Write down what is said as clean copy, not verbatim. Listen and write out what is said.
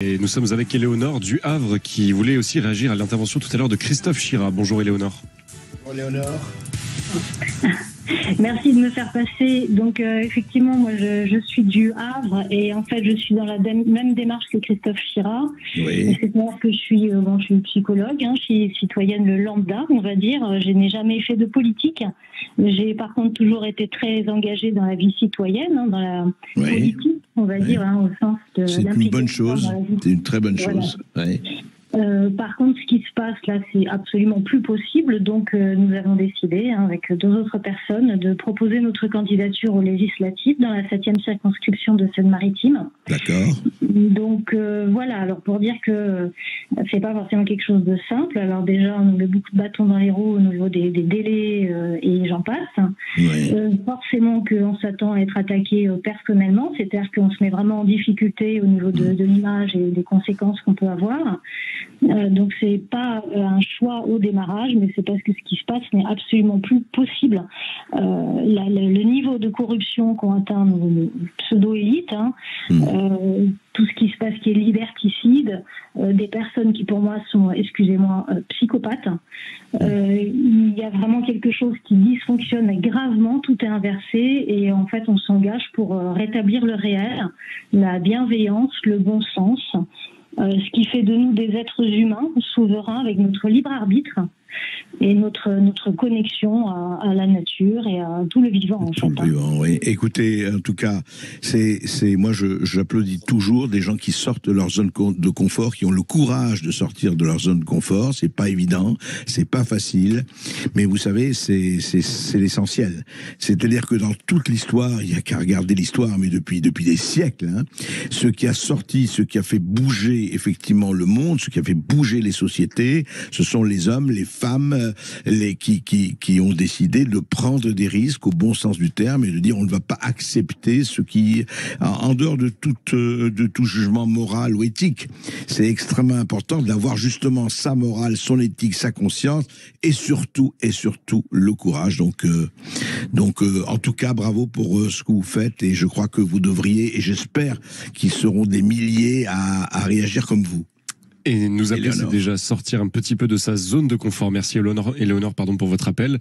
Et nous sommes avec Éléonore du Havre qui voulait aussi réagir à l'intervention tout à l'heure de Christophe Chirat. Bonjour Éléonore. Bonjour Léonore. Merci de me faire passer. Donc effectivement, moi je suis du Havre et en fait je suis dans la même démarche que Christophe Chirat. Oui. C'est-à-dire que je suis psychologue, je suis citoyenne lambda, on va dire. Je n'ai jamais fait de politique. J'ai par contre toujours été très engagée dans la vie citoyenne, dans la politique, on va dire, au sens de c'est une bonne chose. C'est une très bonne chose. Oui. Par contre, ce qui se passe là, c'est absolument plus possible. Donc, nous avons décidé, avec deux autres personnes, de proposer notre candidature aux législatives dans la 7e circonscription de Seine-Maritime. D'accord. Donc, voilà. Alors, pour dire que c'est pas forcément quelque chose de simple. Alors, déjà, on nous met beaucoup de bâtons dans les roues au niveau des délais et j'en passe. Oui. Forcément qu'on s'attend à être attaqué personnellement. C'est-à-dire qu'on se met vraiment en difficulté au niveau de l'image et des conséquences qu'on peut avoir. Donc c'est pas un choix au démarrage, mais c'est parce que ce qui se passe n'est absolument plus possible. Le niveau de corruption qu'ont atteint nos pseudo-élites, tout ce qui se passe qui est liberticide, des personnes qui pour moi sont, excusez-moi, psychopathes. Il y a vraiment quelque chose qui dysfonctionne gravement, tout est inversé et en fait on s'engage pour rétablir le réel, la bienveillance, le bon sens. Ce qui fait de nous des êtres humains, souverains, avec notre libre arbitre et notre connexion à la nature et à tout le vivant. Tout le vivant, oui. Écoutez, en tout cas, moi j'applaudis toujours des gens qui sortent de leur zone de confort, qui ont le courage de sortir de leur zone de confort. C'est pas évident, c'est pas facile, mais vous savez, c'est l'essentiel. C'est-à-dire que dans toute l'histoire, il y a qu'à regarder l'histoire, mais depuis des siècles, ce qui a sorti, ce qui a fait bouger effectivement le monde, ce qui a fait bouger les sociétés, ce sont les hommes, les femmes, qui ont décidé de prendre des risques au bon sens du terme et de dire on ne va pas accepter ce qui, en dehors de tout jugement moral ou éthique, c'est extrêmement important d'avoir justement sa morale, son éthique, sa conscience et surtout le courage. Donc en tout cas bravo pour ce que vous faites et je crois que vous devriez et j'espère qu'ils seront des milliers à réagir comme vous. Et nous appeler, c'est déjà sortir un petit peu de sa zone de confort. Merci Éléonore, pour votre appel.